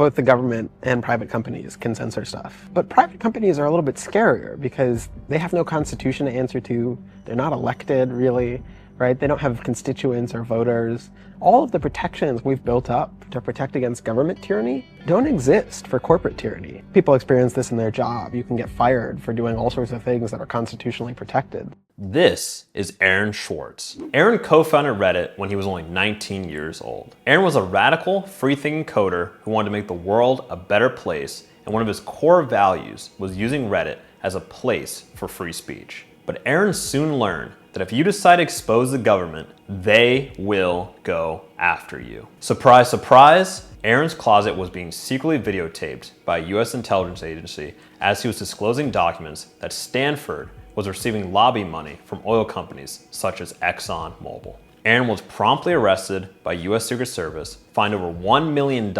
Both the government and private companies can censor stuff. But private companies are a little bit scarier because they have no constitution to answer to. They're not elected, really, right? They don't have constituents or voters. All of the protections we've built up to protect against government tyranny don't exist for corporate tyranny. People experience this in their job. You can get fired for doing all sorts of things that are constitutionally protected. This is Aaron Swartz. Aaron co-founded Reddit when he was only 19 years old. Aaron was a radical, free-thinking coder who wanted to make the world a better place, and one of his core values was using Reddit as a place for free speech. But Aaron soon learned that if you decide to expose the government, they will go after you. Surprise, surprise, Aaron's closet was being secretly videotaped by a US intelligence agency as he was disclosing documents that Stanford was receiving lobby money from oil companies such as ExxonMobil. Aaron was promptly arrested by US Secret Service, fined over $1 million,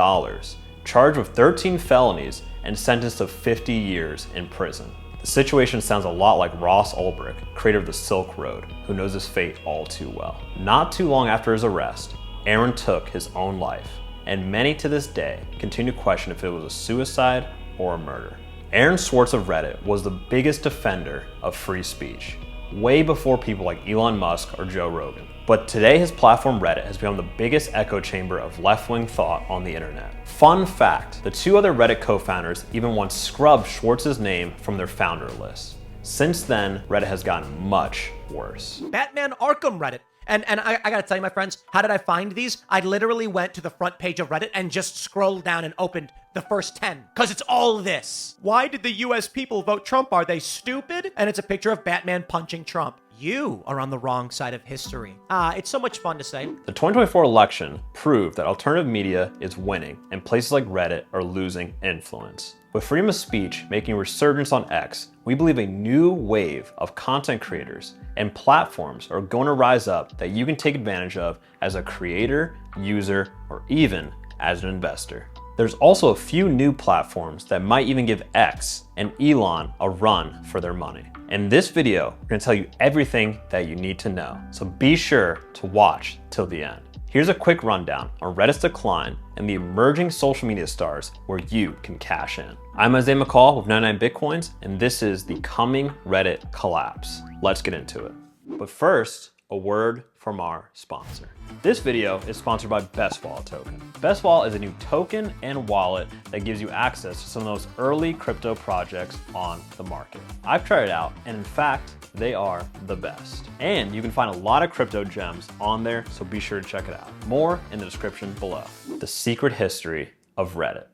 charged with 13 felonies, and sentenced to 50 years in prison. The situation sounds a lot like Ross Ulbricht, creator of the Silk Road, who knows his fate all too well. Not too long after his arrest, Aaron took his own life, and many to this day continue to question if it was a suicide or a murder. Aaron Swartz of Reddit was the biggest defender of free speech, way before people like Elon Musk or Joe Rogan. But today his platform Reddit has become the biggest echo chamber of left-wing thought on the internet. Fun fact, the two other Reddit co-founders even once scrubbed Schwartz's name from their founder list. Since then, Reddit has gotten much worse. Batman Arkham Reddit. And I gotta tell you, my friends, how did I find these? I literally went to the front page of Reddit and just scrolled down and opened the first 10, because it's all this. Why did the US people vote Trump? Are they stupid? And it's a picture of Batman punching Trump. You are on the wrong side of history. It's so much fun to say. The 2024 election proved that alternative media is winning and places like Reddit are losing influence. With freedom of speech making a resurgence on X, we believe a new wave of content creators and platforms are going to rise up that you can take advantage of as a creator, user, or even as an investor. There's also a few new platforms that might even give X and Elon a run for their money. In this video, we're gonna tell you everything that you need to know, so be sure to watch till the end. Here's a quick rundown on Reddit's decline and the emerging social media stars where you can cash in. I'm Isaiah McCall with 99 Bitcoins, and this is the coming Reddit collapse. Let's get into it. But first, a word from our sponsor. This video is sponsored by Best Wallet Token. Best Wallet is a new token and wallet that gives you access to some of those early crypto projects on the market. I've tried it out, and in fact, they are the best. And you can find a lot of crypto gems on there, so be sure to check it out. More in the description below. The secret history of Reddit.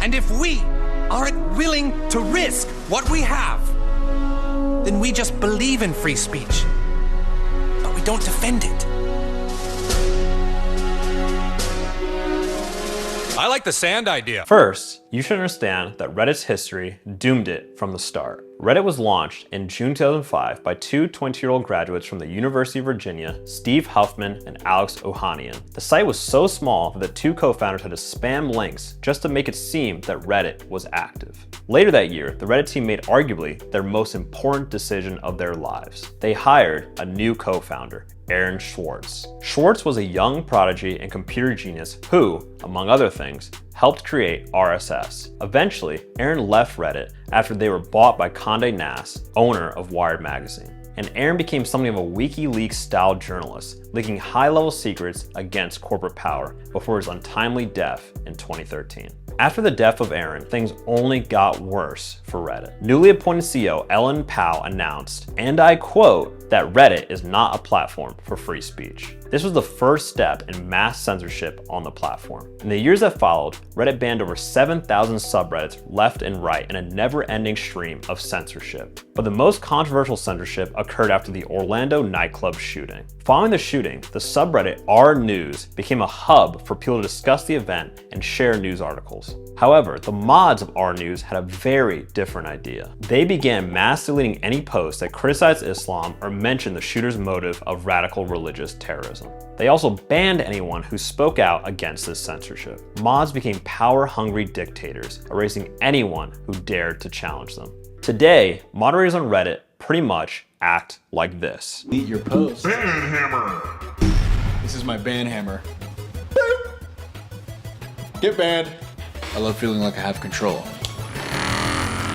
And if we aren't willing to risk what we have, then we just believe in free speech, but we don't defend it. I like the sand idea. First, you should understand that Reddit's history doomed it from the start. Reddit was launched in June 2005 by two 20-year-old graduates from the University of Virginia, Steve Huffman and Alex Ohanian. The site was so small that the two co-founders had to spam links just to make it seem that Reddit was active. Later that year, the Reddit team made arguably their most important decision of their lives. They hired a new co-founder, Aaron Swartz. Swartz was a young prodigy and computer genius who, among other things, helped create RSS. Eventually, Aaron left Reddit after they were bought by Condé Nast, owner of Wired magazine. And Aaron became something of a WikiLeaks-style journalist, leaking high-level secrets against corporate power before his untimely death in 2013. After the death of Aaron, things only got worse for Reddit. Newly appointed CEO Ellen Pao announced, and I quote, that Reddit is not a platform for free speech. This was the first step in mass censorship on the platform. In the years that followed, Reddit banned over 7,000 subreddits left and right in a never-ending stream of censorship. But the most controversial censorship occurred after the Orlando nightclub shooting. Following the shooting, the subreddit r-news became a hub for people to discuss the event and share news articles. However, the mods of r-news had a very different idea. They began mass deleting any post that criticized Islam or mentioned the shooter's motive of radical religious terrorism. They also banned anyone who spoke out against this censorship. Mods became power-hungry dictators, erasing anyone who dared to challenge them. Today, moderators on Reddit pretty much act like this. Delete your post. Ban hammer. This is my ban hammer. Get banned. I love feeling like I have control.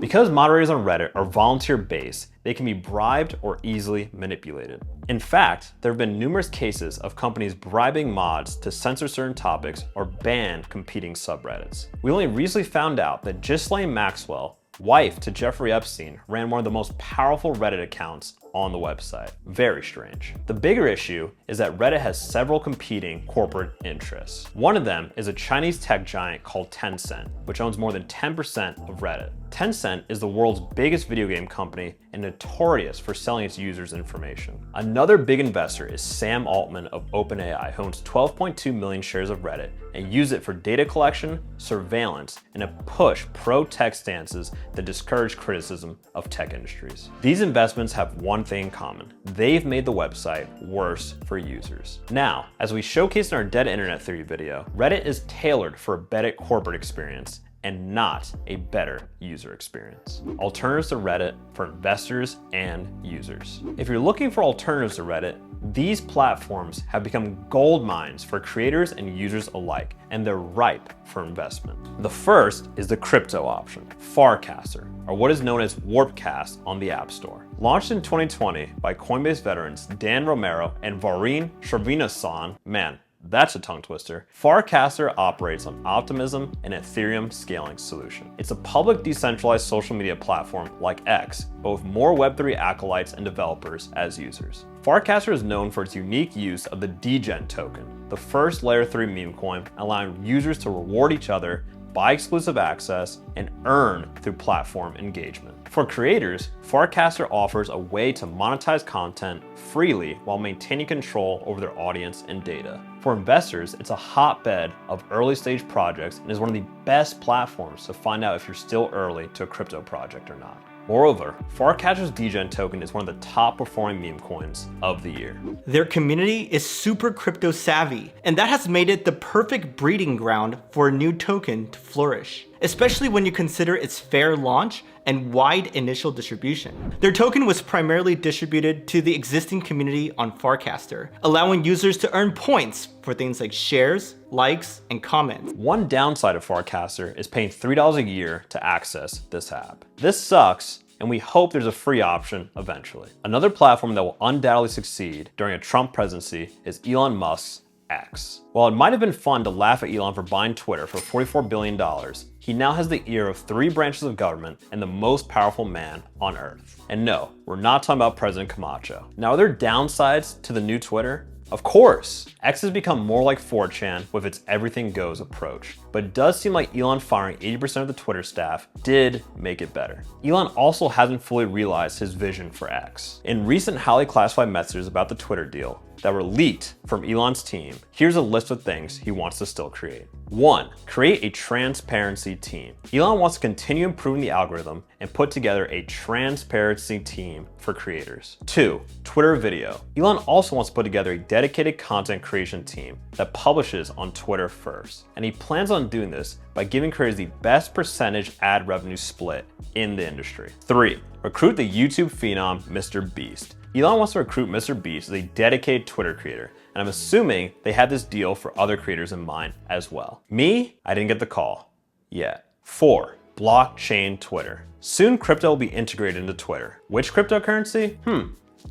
Because moderators on Reddit are volunteer-based, they can be bribed or easily manipulated. In fact, there have been numerous cases of companies bribing mods to censor certain topics or ban competing subreddits. We only recently found out that Ghislaine Maxwell, wife to Jeffrey Epstein, ran one of the most powerful Reddit accounts on the website. Very strange. The bigger issue is that Reddit has several competing corporate interests. One of them is a Chinese tech giant called Tencent, which owns more than 10% of Reddit. Tencent is the world's biggest video game company and notorious for selling its users information. Another big investor is Sam Altman of OpenAI, who owns 12.2 million shares of Reddit and uses it for data collection, surveillance, and to push pro-tech stances that discourage criticism of tech industries. These investments have one thing in common. They've made the website worse for users. Now, as we showcased in our Dead Internet Theory video, Reddit is tailored for a better corporate experience and not a better user experience. Alternatives to Reddit for investors and users. If you're looking for alternatives to Reddit, these platforms have become gold mines for creators and users alike, and they're ripe for investment. The first is the crypto option, Farcaster, or what is known as Warpcast on the App Store. Launched in 2020 by Coinbase veterans Dan Romero and Varun Shrivastava, man, that's a tongue twister. Farcaster operates on Optimism and Ethereum scaling solution. It's a public decentralized social media platform like X, but with more Web3 acolytes and developers as users. Farcaster is known for its unique use of the Degen token, the first layer 3 meme coin, allowing users to reward each other, buy exclusive access, and earn through platform engagement. For creators, Farcaster offers a way to monetize content freely while maintaining control over their audience and data. For investors, it's a hotbed of early stage projects and is one of the best platforms to find out if you're still early to a crypto project or not. Moreover, Farcaster's Degen token is one of the top performing meme coins of the year. Their community is super crypto savvy, and that has made it the perfect breeding ground for a new token to flourish, especially when you consider its fair launch and wide initial distribution. Their token was primarily distributed to the existing community on Farcaster, allowing users to earn points for things like shares, likes, and comments. One downside of Farcaster is paying $3 a year to access this app. This sucks, and we hope there's a free option eventually. Another platform that will undoubtedly succeed during a Trump presidency is Elon Musk's X. While it might have been fun to laugh at Elon for buying Twitter for $44 billion, he now has the ear of 3 branches of government and the most powerful man on earth. And no, we're not talking about President Camacho. Now, are there downsides to the new Twitter? Of course, X has become more like 4chan with its everything goes approach, but it does seem like Elon firing 80% of the Twitter staff did make it better. Elon also hasn't fully realized his vision for X. In recent highly classified messages about the Twitter deal that were leaked from Elon's team, here's a list of things he wants to still create. 1. Create a transparency team. Elon wants to continue improving the algorithm and put together a transparency team for creators. 2. Twitter video. Elon also wants to put together a dedicated content creation team that publishes on Twitter first. And he plans on doing this by giving creators the best percentage ad revenue split in the industry. 3. Recruit the YouTube phenom Mr. Beast. Elon wants to recruit Mr. Beast as a dedicated Twitter creator, and I'm assuming they had this deal for other creators in mind as well. Me, I didn't get the call yet. 4. Blockchain Twitter. Soon crypto will be integrated into Twitter. Which cryptocurrency?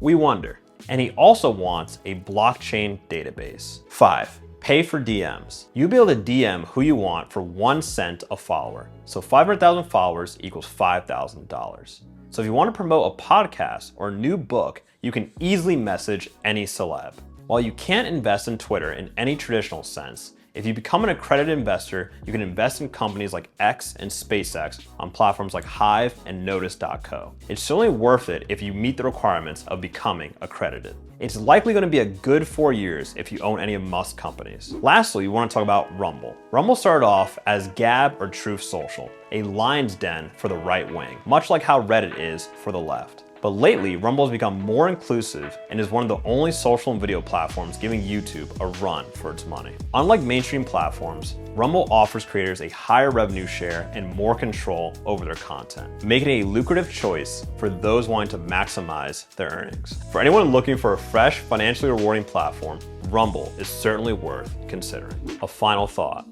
We wonder. And he also wants a blockchain database. 5. Pay for DMs. You'll be able to DM who you want for 1 cent a follower. So 500,000 followers equals $5,000. So if you want to promote a podcast or a new book, you can easily message any celeb. While you can't invest in Twitter in any traditional sense, if you become an accredited investor, you can invest in companies like X and SpaceX on platforms like Hive and Notice.co. It's certainly worth it if you meet the requirements of becoming accredited. It's likely going to be a good 4 years if you own any of Musk's companies. Lastly, we want to talk about Rumble. Rumble started off as Gab or Truth Social, a lion's den for the right wing, much like how Reddit is for the left. But lately, Rumble has become more inclusive and is one of the only social and video platforms giving YouTube a run for its money. Unlike mainstream platforms, Rumble offers creators a higher revenue share and more control over their content, making it a lucrative choice for those wanting to maximize their earnings. For anyone looking for a fresh, financially rewarding platform, Rumble is certainly worth considering. A final thought.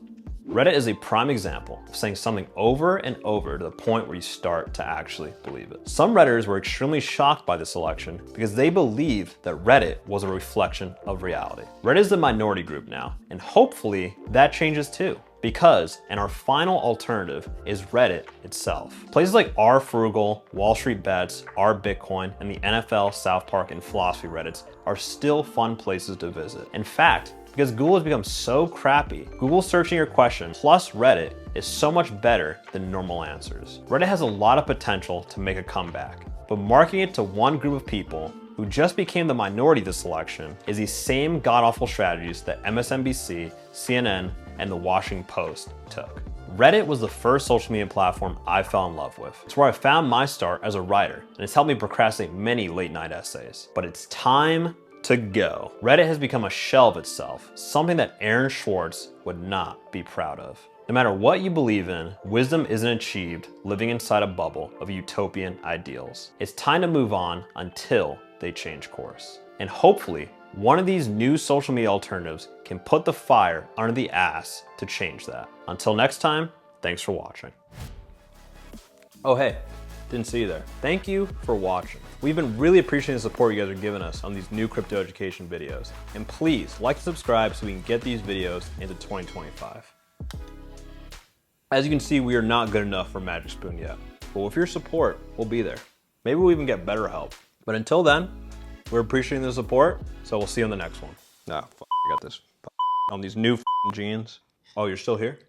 Reddit is a prime example of saying something over and over to the point where you start to actually believe it. Some Redditors were extremely shocked by this election because they believed that Reddit was a reflection of reality. Reddit is the minority group now, and hopefully that changes too. Because, and our final alternative is Reddit itself. Places like R Frugal, Wall Street Bets, R Bitcoin, and the NFL, South Park, and philosophy Reddits are still fun places to visit. In fact, because Google has become so crappy, Google searching your question plus Reddit is so much better than normal answers. Reddit has a lot of potential to make a comeback, but marketing it to one group of people who just became the minority this election is the same god-awful strategies that MSNBC, CNN, and the Washington Post took. Reddit was the first social media platform I fell in love with. It's where I found my start as a writer, and it's helped me procrastinate many late-night essays. But it's time to go. Reddit has become a shell of itself, something that Aaron Swartz would not be proud of. No matter what you believe in, wisdom isn't achieved living inside a bubble of utopian ideals. It's time to move on until they change course. And hopefully, one of these new social media alternatives can put the fire under the ass to change that. Until next time, thanks for watching. Oh hey, didn't see you there. Thank you for watching. We've been really appreciating the support you guys are giving us on these new crypto education videos. And please like and subscribe so we can get these videos into 2025. As you can see, we are not good enough for Magic Spoon yet, but with your support, we'll be there. Maybe we'll even get better help. But until then, we're appreciating the support, so we'll see you on the next one. I got this on these new jeans. Oh, you're still here?